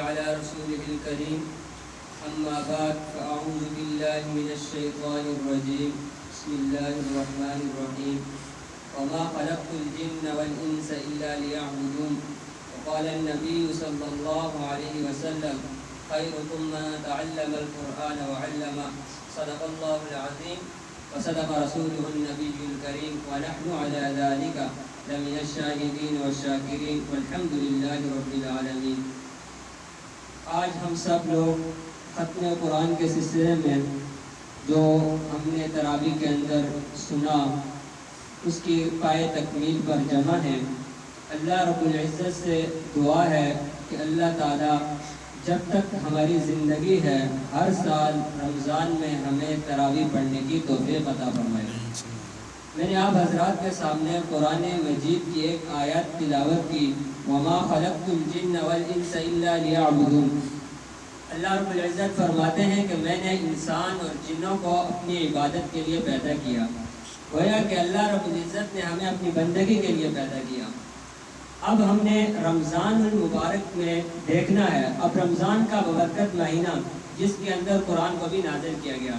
على رسوله الكريم أما بعد فأعوذ بالله من الشيطان الرجيم بسم الله الرحمن الرحيم وما خلقت الجن والإنس إلا ليعبدون وقال النبي صلى الله عليه وسلم خيركم من تعلم القرآن وعلمه صدق الله العظيم وصدق رسوله النبي الكريم ونحن على ذلك لمن الشاهدين والشاكرين والحمد لله رب العالمين۔ آج ہم سب لوگ ختم قرآن کے سلسلے میں جو ہم نے تراویح کے اندر سنا اس کی پائے تکمیل پر جمع ہیں۔ اللہ رب العزت سے دعا ہے کہ اللہ تعالیٰ جب تک ہماری زندگی ہے ہر سال رمضان میں ہمیں تراویح پڑھنے کی توفیق عطا فرمائے۔ میں نے آپ حضرات کے سامنے قرآن مجید کی ایک آیت تلاوت کی، وما خلقت الجن والانس الا ليعبدون۔ اللہ رب العزت فرماتے ہیں کہ میں نے انسان اور جنوں کو اپنی عبادت کے لیے پیدا کیا۔ گویا کہ اللہ رب العزت نے ہمیں اپنی بندگی کے لیے پیدا کیا۔ اب ہم نے رمضان المبارک میں دیکھنا ہے، اب رمضان کا ببرکت مہینہ جس کے اندر قرآن کو بھی نازل کیا گیا،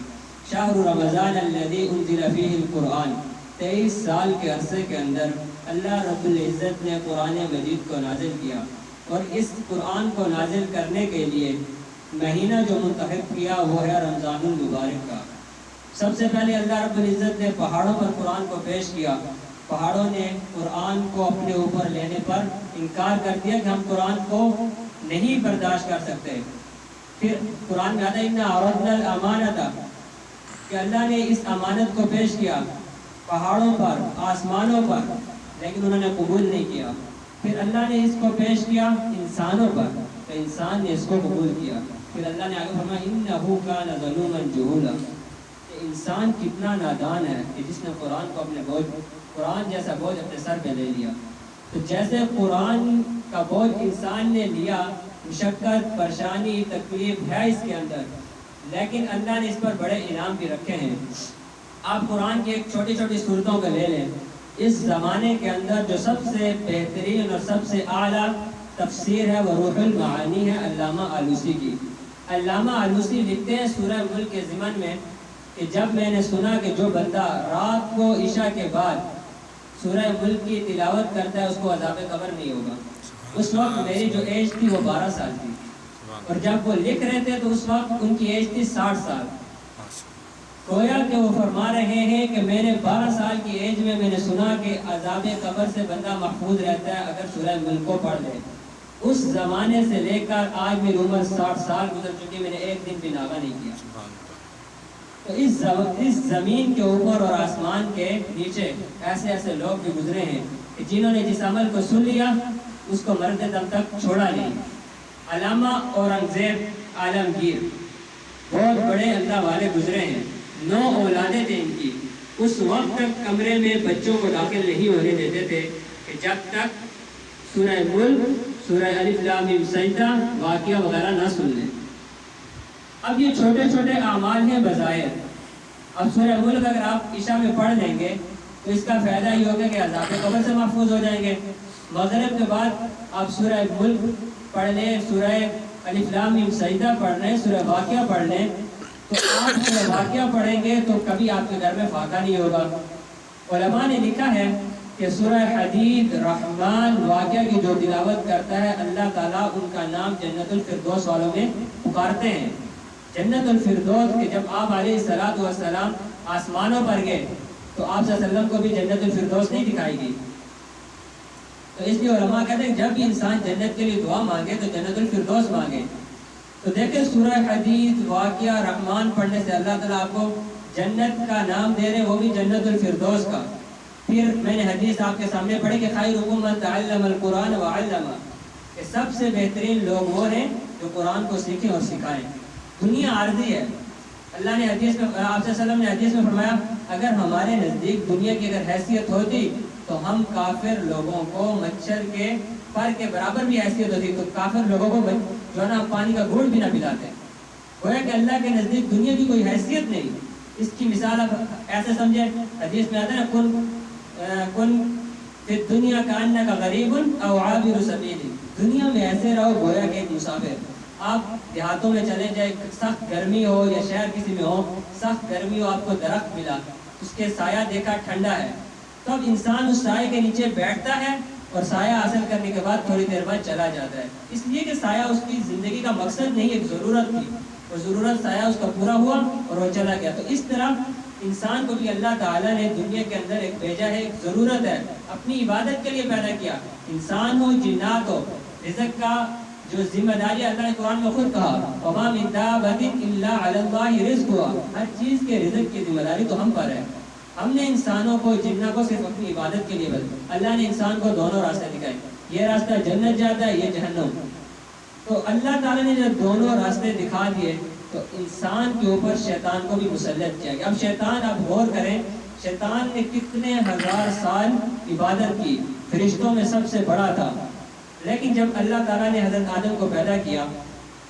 شہر رمضان الذی انزل فیہ القرآن، 23 سال کے عرصے کے اندر اللہ رب العزت نے قرآن مجید کو نازل کیا، اور اس قرآن کو نازل کرنے کے لیے مہینہ جو منتخب کیا وہ ہے رمضان المبارک کا۔ سب سے پہلے اللہ رب العزت نے پہاڑوں پر قرآن کو پیش کیا۔ پہاڑوں نے قرآن کو اپنے اوپر لینے پر انکار کر دیا کہ ہم قرآن کو نہیں برداشت کر سکتے۔ پھر قرآن میں آتا ہے اِنَّا عَرَضْنَا الْأَمَانَةَ، کہ اللہ نے اس امانت کو پیش کیا پہاڑوں پر، آسمانوں پر، لیکن انہوں نے قبول نہیں کیا۔ پھر اللہ نے اس کو پیش کیا انسانوں پر، تو انسان نے اس کو قبول کیا۔ پھر اللہ نے آگے فرمایا اِنَّهُ كَانَ ظَلُومًا جَهُولًا، کہ انسان کتنا نادان ہے کہ جس نے قرآن کو اپنے بوجھ، قرآن جیسا بوجھ اپنے سر پہ لے لیا۔ تو جیسے قرآن کا بوجھ انسان نے لیا، مشقت، پریشانی، تکلیف ہے اس کے اندر، لیکن اللہ نے اس پر بڑے انعام بھی رکھے ہیں۔ آپ قرآن کی ایک چھوٹی چھوٹی صورتوں کو لے لیں، اس زمانے کے اندر جو سب سے بہترین اور سب سے اعلیٰ تفسیر ہے وہ روح المعانی ہے علامہ آلوسی کی۔ علامہ آلوسی لکھتے ہیں سورہ ملک کے ضمن میں کہ جب میں نے سنا کہ جو بندہ رات کو عشاء کے بعد سورہ ملک کی تلاوت کرتا ہے اس کو عذاب قبر نہیں ہوگا۔ اس وقت میری جو ایج تھی وہ 12 سال تھی، اور جب وہ لکھ رہے تھے تو اس وقت ان کی ایج تھی 60 سال۔ گویا کہ وہ فرما رہے ہیں کہ میں نے 12 سال کی ایج میں نے سنا کہ عذاب قبر سے بندہ محفوظ رہتا ہے اگر سورہ ملک کو پڑھ لے۔ اس زمانے سے لے کر آج میری عمر 60 سال گزر چکی، میں نے ایک دن بھی ناغہ نہیں کیا۔ تو اس زمین کے اوپر اور آسمان کے نیچے ایسے ایسے لوگ بھی گزرے ہیں کہ جنہوں نے جس عمل کو سن لیا اس کو مرتے دم تک چھوڑا نہیں۔ علامہ اورنگزیب عالمگیر بہت بڑے اللہ والے گزرے ہیں، 9 اولادیں تھے ان کی۔ اس وقت تک کمرے میں بچوں کو داخل نہیں ہونے دیتے تھے کہ جب تک سورہ ملک، سورہ الف لام میم سجدہ، واقعہ وغیرہ نہ سن لیں۔ اب یہ چھوٹے چھوٹے اعمال ہیں بظاہر۔ اب سورہ ملک اگر آپ عشاء میں پڑھ لیں گے تو اس کا فائدہ یہ ہوگا کہ عذاب قبر سے محفوظ ہو جائیں گے۔ مغرب کے بعد آپ سورہ ملک پڑھ لیں، سورہ الف لام میم سجدہ پڑھ لیں، سورہ واقعہ پڑھ لیں، تو آپ سورہ واقعہ پڑھیں گے تو کبھی آپ کے گھر میں فاقہ نہیں ہوگا۔ علماء نے لکھا ہے کہ سورہ حدید، رحمان، واقعہ کی جو تلاوت کرتا ہے اللہ تعالیٰ ان کا نام جنت الفردوس والوں میں پکارتے ہیں۔ جنت الفردوس کہ جب آپ علیہ الصلوۃ والسلام آسمانوں پر گئے تو آپ صلی اللہ علیہ وسلم کو بھی جنت الفردوس نہیں دکھائی دی۔ تو اس لیے علماء کہتے ہیں کہ جب بھی انسان جنت کے لیے دعا مانگے تو جنت الفردوس مانگے۔ تو دیکھیں سورہ حدید، واقعہ، رحمان پڑھنے سے اللہ تعالیٰ آپ کو جنت کا نام دے رہے، وہ بھی جنت الفردوس کا۔ پھر میں نے حدیث آپ کے سامنے پڑھی کہ خیرکم من تعلم القرآن وعلمہ، کہ سب سے بہترین لوگ وہ ہیں جو قرآن کو سیکھیں اور سکھائیں۔ دنیا عارضی ہے، اللہ نے حدیث میں، آپ صلی اللہ علیہ وسلم نے حدیث میں فرمایا اگر ہمارے نزدیک دنیا کی اگر حیثیت ہوتی تو ہم کافر لوگوں کو مچھر کے پر کے برابر بھی حیثیت ہوتی تو کافر لوگوں کو جو ہے نا پانی کا گھونٹ بھی نہ پلاتے۔ گویا کہ اللہ کے نزدیک دنیا کی کوئی حیثیت نہیں۔ اس کی مثال آپ ایسے سمجھے، حدیث میں آتا ہے نا کن فی الدنیا کانک غریب او عابر سبیل، دنیا میں ایسے رہو گویا کہ ایک مسافر۔ آپ دیہاتوں میں چلے جائیں، سخت گرمی ہو یا شہر کسی میں ہو، سخت گرمی ہو، آپ کو درخت ملا، اس کے سایہ دیکھا ٹھنڈا ہے، تو اب انسان اس سائے کے نیچے بیٹھتا ہے اور سایہ حاصل کرنے کے بعد تھوڑی دیر بعد چلا جاتا ہے، اس لیے کہ سایہ اس کی زندگی کا مقصد نہیں، ایک ضرورت تھی، اور ضرورت سایہ اس کا پورا ہوا اور وہ چلا گیا۔ تو اس طرح انسان کو بھی اللہ تعالیٰ نے دنیا کے اندر ایک بھیجا ہے، ایک ضرورت ہے، اپنی عبادت کے لیے پیدا کیا، انسان ہو جنات ہو، رزق کا جو ذمہ داری اللہ نے قرآن میں خود کہا وَمَا مِن دَابَّةٍ إِلَّا عَلَى اللَّهِ رِزْقُهَا، ہر چیز کے رزق کی ذمہ داری تو ہم پر ہے۔ ہم نے انسانوں کو جنوں کو صرف اپنی عبادت کے لیے بنایا، اللہ نے انسان کو دونوں راستے دکھائے، یہ راستہ جنت جاتا ہے، یہ جہنم۔ تو اللہ تعالیٰ نے جب دونوں راستے دکھا دیے تو انسان کے اوپر شیطان کو بھی مسلط کیا گیا۔ اب شیطان، آپ غور کریں، شیطان نے کتنے ہزار سال عبادت کی، فرشتوں میں سب سے بڑا تھا، لیکن جب اللہ تعالیٰ نے حضرت آدم کو پیدا کیا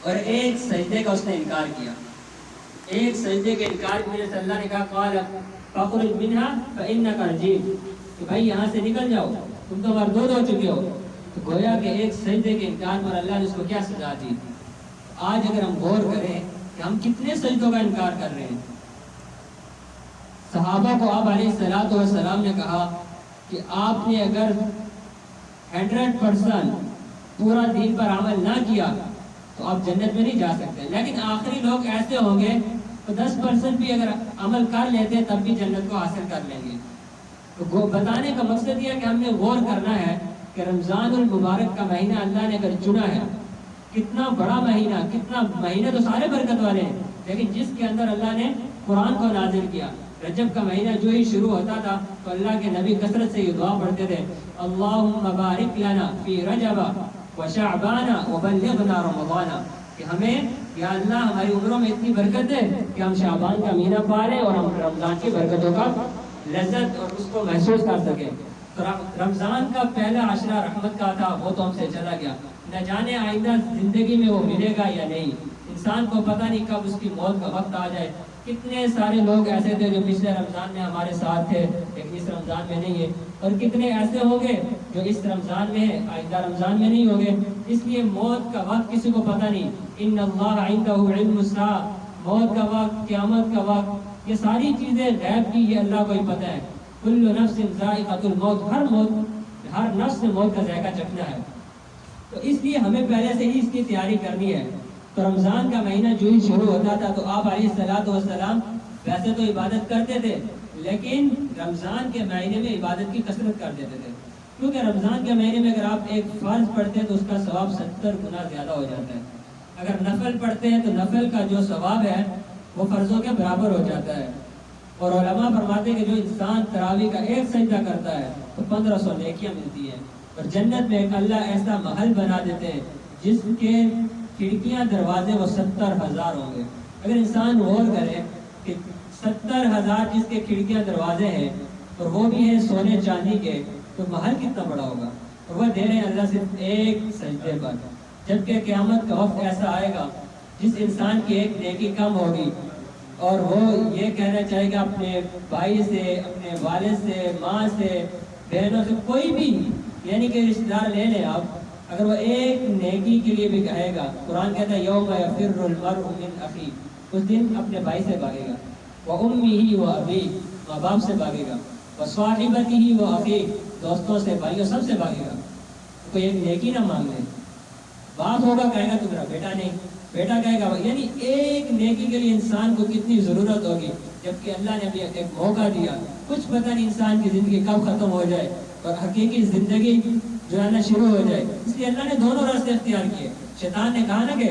اور ایک سجدے کا اس نے انکار کیا، ایک سجدے کے انکار کی وجہ سے اللہ نے کہا قال فاخرج منها فانك رجيم، کہ بھائی یہاں سے نکل جاؤ، تم تو مردود ہو چکے ہو۔ تو گویا کہ ایک سجدے کے انکار پر اللہ نے اس کو کیا سزا دی۔ آج اگر ہم غور کریں کہ ہم کتنے سجدوں کا انکار کر رہے ہیں، صحابہ کو آپ علیہ الصلوۃ والسلام نے کہا کہ آپ نے اگر 100% پورا دین پر عمل نہ کیا تو آپ جنت میں نہیں جا سکتے، لیکن آخری لوگ ایسے ہوں گے تو 10% بھی اگر عمل کر لیتے تب بھی جنت کو حاصل کر لیں گے۔ تو بتانے کا مقصد یہ ہے کہ ہم نے غور کرنا ہے کہ رمضان المبارک کا مہینہ اللہ نے اگر چنا ہے، کتنا بڑا مہینہ، کتنا مہینہ تو سارے برکت والے ہیں، لیکن جس کے اندر اللہ نے قرآن کو نازل کیا۔ رجب کا مہینہ جو ہی شروع ہوتا تھا تو اللہ کے نبی کثرت سے یہ دعا پڑھتے تھے اللہم بارک لنا فی رجب وشعبان وبلغنا رمضان، کہ ہمیں یا اللہ ہماری عمروں میں اتنی برکت ہے کہ ہم شعبان کا مہینہ پا لیں اور ہم رمضان کی برکتوں کا لذت اور اس کو محسوس کر سکیں۔ تو رمضان کا پہلا عشرہ رحمت کا تھا، وہ تو ہم سے چلا گیا، نہ جانے آئندہ زندگی میں وہ ملے گا یا نہیں، انسان کو پتہ نہیں کب اس کی موت کا وقت آ جائے۔ کتنے سارے لوگ ایسے تھے جو پچھلے رمضان میں ہمارے ساتھ تھے لیکن اس رمضان میں نہیں ہے، اور کتنے ایسے ہوں گے جو اس رمضان میں ہے آئندہ رمضان میں نہیں ہوں گے۔ اس لیے موت کا وقت کسی کو پتہ نہیں، ان اللہ عنده علم الساعہ، موت کا وقت، قیامت کا وقت، یہ ساری چیزیں غیب کی، یہ اللہ کو ہی پتہ ہے۔ کل نفس ذائقۃ الموت، ہر نفس نے موت کا ذائقہ چکھنا ہے، تو اس لیے ہمیں پہلے سے ہی اس کی تیاری کرنی ہے۔ تو رمضان کا مہینہ جو ہی شروع ہوتا تھا تو آپ علیہ الصلوۃ والسلام ویسے تو عبادت کرتے تھے، لیکن رمضان کے مہینے میں عبادت کی کثرت کر دیتے تھے، کیونکہ رمضان کے مہینے میں اگر آپ ایک فرض پڑھتے ہیں تو اس کا ثواب 70 گنا زیادہ ہو جاتا ہے، اگر نفل پڑھتے ہیں تو نفل کا جو ثواب ہے وہ فرضوں کے برابر ہو جاتا ہے۔ اور علماء فرماتے ہیں کہ جو انسان تراویح کا ایک سجدہ کرتا ہے تو 1500 نیکیاں ملتی ہیں، اور جنت میں ایک اللہ ایسا محل بنا دیتے ہیں جس کے کھڑکیاں دروازے وہ 70,000 ہوں گے۔ اگر انسان غور کرے کہ 70,000 جس کے کھڑکیاں دروازے ہیں اور وہ بھی ہیں سونے چاندی کے، تو محل کتنا بڑا ہوگا، اور وہ دے رہے ہیں اللہ صرف ایک سجدے پر۔ جبکہ قیامت کا وقت ایسا آئے گا جس انسان کی ایک نیکی کم ہوگی اور وہ یہ کہنا چاہے گا اپنے بھائی سے، اپنے والد سے، ماں سے، بہنوں سے، کوئی بھی یعنی کہ رشتہ دار لے لیں آپ، اگر وہ ایک نیکی کے لیے بھی کہے گا، قرآن کہتا ہے یوم یفر المرء من اخیہ، اس دن اپنے بھائی سے بھاگے گا، وامہ وابیہ، ماں باپ سے بھاگے گا، وصاحبتہ واخیہ، دوستوں سے، بھائیوں، سب سے بھاگے گا۔ کوئی ایک نیکی نہ مانگ لے، باپ ہوگا کہے گا تو میرا بیٹا نہیں، بیٹا کہے گا، یعنی ایک نیکی کے لیے انسان کو کتنی ضرورت ہوگی، جبکہ اللہ نے ابھی ایک موقع دیا، کچھ پتہ نہیں انسان کی زندگی کب ختم ہو جائے اور حقیقی زندگی جو ہے نا شروع ہو جائے۔ اس لیے اللہ نے دونوں راستے اختیار کیے۔ شیطان نے کہا نا کہ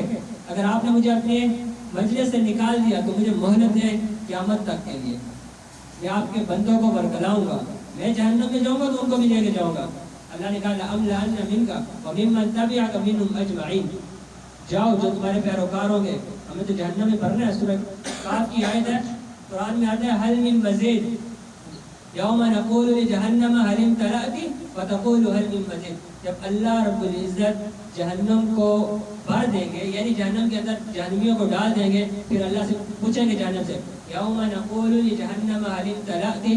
اگر آپ نے مجھے اپنے مجلس سے نکال دیا تو مجھے مہلت ہے قیامت تک کے لیے، میں آپ کے بندوں کو برگلاؤں گا، میں جہنم میں جاؤں گا تو ان کو بھی لے کے جاؤں گا۔ اللہ نے کہا لَأَمْلَأَنَّ مِنْكَ وَمِمَّنْ تَبِعَكَ مِنْهُمْ أَجْمَعِينَ، جاؤ جو تمہارے پیروکار ہوں گے، ہمیں تو جہنم میں بھرنا ہے۔ سورہ کاف کی آیت ہے، قرآن میں آتا ہے هَلْ مِن مَزِيدٍ یوم نقول لجہنم هل امتلأت وتقول هل من مزید، جب اللہ رب العزت جہنم کو بھر دیں گے، یعنی جہنم کے اندر جہنمیوں کو ڈال دیں گے، پھر اللہ سے پوچھیں گے جہنم سے یوم نقول لجہنم هل امتلأت،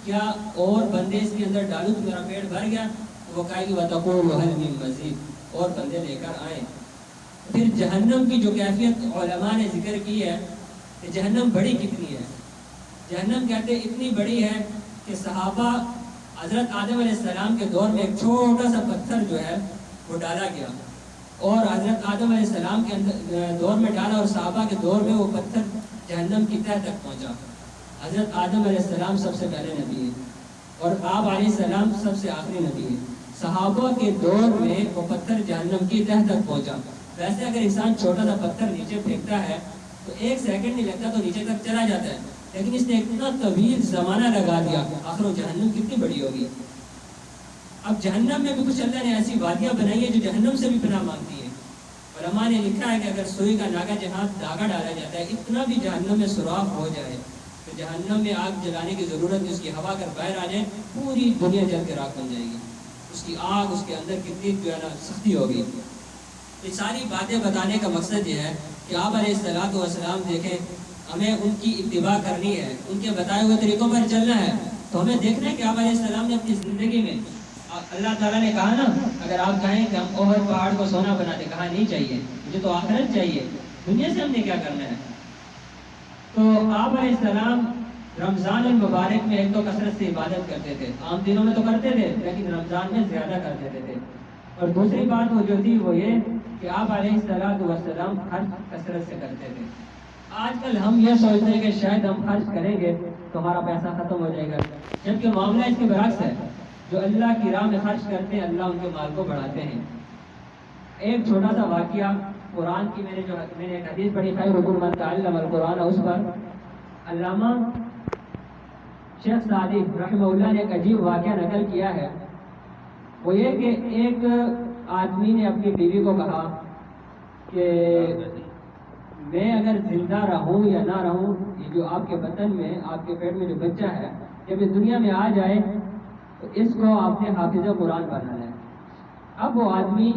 کیا اور بندے اس کے اندر ڈالوں تو میرا پیٹ بھر گیا؟ وہ کہے گی وتقول هل من مزید، اور بندے لے کر آئیں۔ پھر جہنم کی جو کیفیت علماء نے ذکر کی ہے کہ جہنم بڑی کتنی ہے. جہنم کہتے اتنی بڑی ہے کہ صحابہ حضرت آدم علیہ السلام کے دور میں ایک چھوٹا سا پتھر جو ہے وہ ڈالا گیا، اور حضرت آدم علیہ السلام کے دور میں ڈالا، اور صحابہ کے دور میں وہ پتھر جہنم کی تہہ تک پہنچا. حضرت آدم علیہ السلام سب سے پہلے نبی ہے اور آپ علیہ السلام سب سے آخری نبی ہے. صحابہ کے دور میں وہ پتھر جہنم کی تہہ تک پہنچا. ویسے اگر انسان چھوٹا سا پتھر نیچے پھینکتا ہے تو 1 سیکنڈ نہیں لگتا تو نیچے تک چلا جاتا ہے، لیکن اس نے اتنا طویل زمانہ لگا دیا. آخر وہ جہنم کتنی بڑی ہوگی. اب جہنم میں بھی کچھ اللہ نے ایسی وادیاں بنائی ہیں جو جہنم سے بھی پناہ مانگتی ہیں. علماء نے لکھا ہے کہ اگر سوئی کا ناگا جہاں دھاگا ڈالا جاتا ہے، اتنا بھی جہنم میں سوراخ ہو جائے تو جہنم میں آگ جلانے کی ضرورت نہیں. اس کی ہوا اگر باہر آ جائے پوری دنیا جل کے راکھ بن جائے گی. اس کی آگ، اس کے اندر کتنی جو ہے نا سختی ہوگی. یہ ساری باتیں بتانے کا مقصد یہ ہے کہ آپ علیہ السلام دیکھیں، ہمیں ان کی اتباع کرنی ہے، ان کے بتائے ہوئے طریقوں پر چلنا ہے. تو ہمیں دیکھنا ہے کہ آپ علیہ السلام نے اپنی زندگی میں، اللہ تعالیٰ نے کہا نا اگر آپ چاہیں کہ ہم اوہد پہاڑ کو سونا بنا دیں، کہا نہیں چاہیے، مجھے تو آخرت چاہیے، دنیا سے ہم نے کیا کرنا ہے. تو آپ علیہ السلام رمضان المبارک میں ایک تو کثرت سے عبادت کرتے تھے، عام دنوں میں تو کرتے تھے لیکن رمضان میں زیادہ کر دیتے تھے. اور دوسری بات وہ جو تھی وہ یہ کہ آپ علیہ السلام خرچ کثرت سے کرتے تھے. آج کل ہم یہ سوچتے ہیں کہ شاید ہم خرچ کریں گے تو ہمارا پیسہ ختم ہو جائے گا، جبکہ معاملہ اس کے برعکس ہے. جو اللہ کی راہ میں خرچ کرتے ہیں اللہ ان کے مال کو بڑھاتے ہیں. ایک چھوٹا سا واقعہ قرآن کی میں نے ایک حدیث پڑھی، خیرکم من تعلم القرآن، اس پر علامہ شیخ سعدی رحمہ اللہ نے ایک عجیب واقعہ نقل کیا ہے. وہ یہ کہ ایک آدمی نے اپنی بیوی کو کہا کہ میں اگر زندہ رہوں یا نہ رہوں، یہ جو آپ کے بطن میں، آپ کے پیٹ میں جو بچہ ہے، جب یہ دنیا میں آ جائے تو اس کو آپ نے حافظ قرآن بنانا ہے. اب وہ آدمی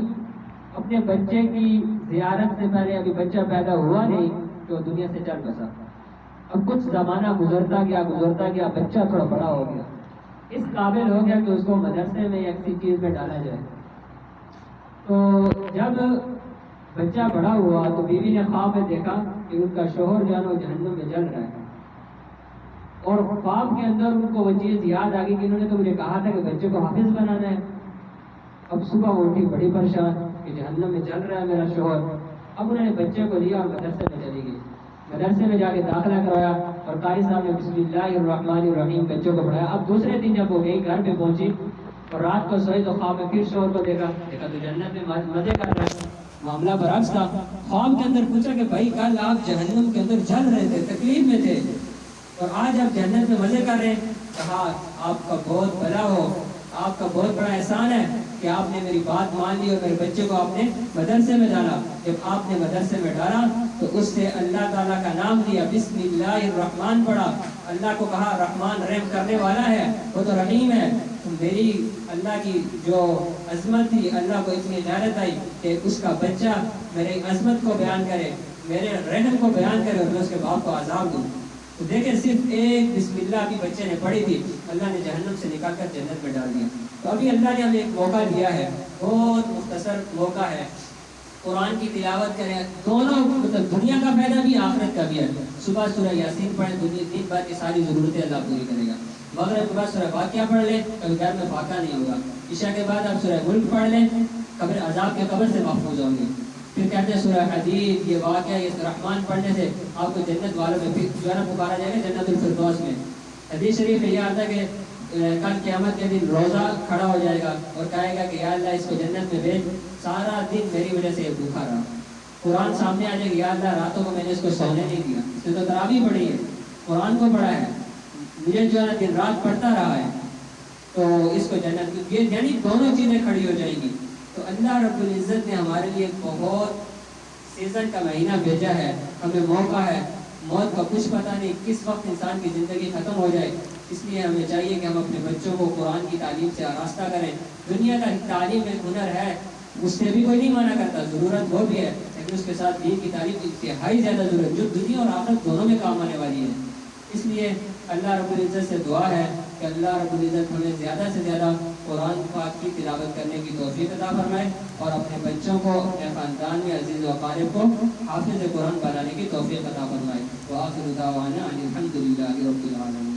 اپنے بچے کی زیارت سے پہلے، ابھی بچہ پیدا ہوا نہیں تو دنیا سے چل بسا. اب کچھ زمانہ گزرتا گیا، بچہ تھوڑا بڑا ہو گیا، اس قابل ہو گیا کہ اس کو مدرسے میں یا کسی چیز میں ڈالا جائے. تو جب بچہ بڑا ہوا تو بیوی نے خواب میں دیکھا کہ ان کا شوہر جو ہے وہ جہنم میں جل رہا ہے، اور خواب کے اندر ان کو وہ چیز یاد آ گئی کہ انہوں نے تو مجھے کہا تھا کہ بچے کو حافظ بنانا ہے. اب صبح وہ اٹھی بڑی پریشان کہ جہنم میں جل رہا ہے میرا شوہر. اب انہوں نے بچے کو لیا اور مدرسے میں چلی گئی. مدرسے میں جا کے داخلہ کروایا اور قاری صاحب نے بسم اللہ الرحمن الرحیم بچوں کو پڑھایا. اب دوسرے دن جب وہ گئی گھر پہ پہنچی اور رات کو سوئی تو خواب میں پھر شوہر کو دیکھا تو جنت میں مزے کر رہا ہے. معاملہ برعکس تھا. خواب کے اندر پوچھا کہ بھائی کل آپ جہنم کے اندر جل رہے تھے، تکلیف میں تھے، اور آج آپ جنت میں مزے کر رہے ہیں. کہا آپ کا بہت بھلا ہو، آپ کا بہت بڑا احسان ہے کہ آپ نے میری بات مان لی اور میرے بچے کو آپ نے مدرسے میں ڈالا. جب آپ نے مدرسے میں ڈالا تو اس سے اللہ تعالیٰ کا نام لیا، بسم اللہ الرحمن پڑھا. اللہ کو کہا رحمان رحم کرنے والا ہے، وہ تو رحیم ہے. میری اللہ کی جو عظمت تھی، اللہ کو اتنی غیرت آئی کہ اس کا بچہ میرے عظمت کو بیان کرے، میرے رحم کو بیان کرے اور میں اس کے باپ کو عذاب دوں. تو دیکھیں صرف ایک بسم اللہ بھی بچے نے پڑھی تھی، اللہ نے جہنم سے نکال کر جنت میں ڈال دیا. تو ابھی اللہ نے ہمیں ایک موقع دیا ہے، بہت مختصر موقع ہے. قرآن کی تلاوت کریں، دونوں مطلب دنیا کا فائدہ بھی آخرت کا بھی ہے. صبح سورہ یاسین پڑھیں، دن بھر کی ساری ضرورتیں اللہ پوری کرے گا. مغرب کے بعد سورہ واقعہ پڑھ لیں، کبھی گھر میں فاقہ نہیں ہوگا. عشاء کے بعد آپ سورہ ملک پڑھ لیں، قبر عذاب کے قبر سے محفوظ ہوں گے. پھر کہتے ہیں سورہ حدید، یہ واقعہ یہ رحمان پڑھنے سے آپ کو جنت والوں میں پھر جو ہے نا پکارا جائے گا جنت الفردوس میں. حدیث شریف میں یہ آتا ہے کہ کل قیامت کے دن روزہ کھڑا ہو جائے گا اور کہے گا کہ یا اللہ اس کو جنت میں بھیج، سارا دن میری وجہ سے یہ بھوکا رہا. قرآن سامنے آ جائے گا، یا اللہ راتوں کو میں نے اس کو سونے نہیں دیا، اس نے تو تراویح پڑھی ہے، قرآن کو پڑھا ہے، مجھے جو ہے نا دن رات پڑھتا رہا ہے، تو اس کو جنت، یہ یعنی دونوں چیزیں کھڑی ہو جائیں گی. تو اللہ رب العزت نے ہمارے لیے بہت سیزن کا مہینہ بھیجا ہے. ہمیں موقع ہے، موت کا کچھ پتہ نہیں کس وقت انسان کی زندگی ختم ہو جائے. اس لیے ہمیں چاہیے کہ ہم اپنے بچوں کو قرآن کی تعلیم سے آراستہ کریں. دنیا کا تعلیم ایک ہنر ہے، اس سے بھی کوئی نہیں مانا کرتا، ضرورت وہ بھی ہے، لیکن اس کے ساتھ دین کی تعلیم انتہائی زیادہ ضرورت جو دنیا اور آخرت دونوں میں کام آنے والی ہے. اس لیے اللہ رب العزت سے دعا ہے کہ اللہ رب العزت ہمیں زیادہ سے زیادہ قرآن پاک کی تلاوت کرنے کی توفیق عطا فرمائے اور اپنے بچوں کو اپنے خاندان میں عزیز و اقارب کو حافظ قرآن بنانے کی توفیق عطا فرمائے۔ وآخر دعوانا ان الحمد للہ رب العالمین۔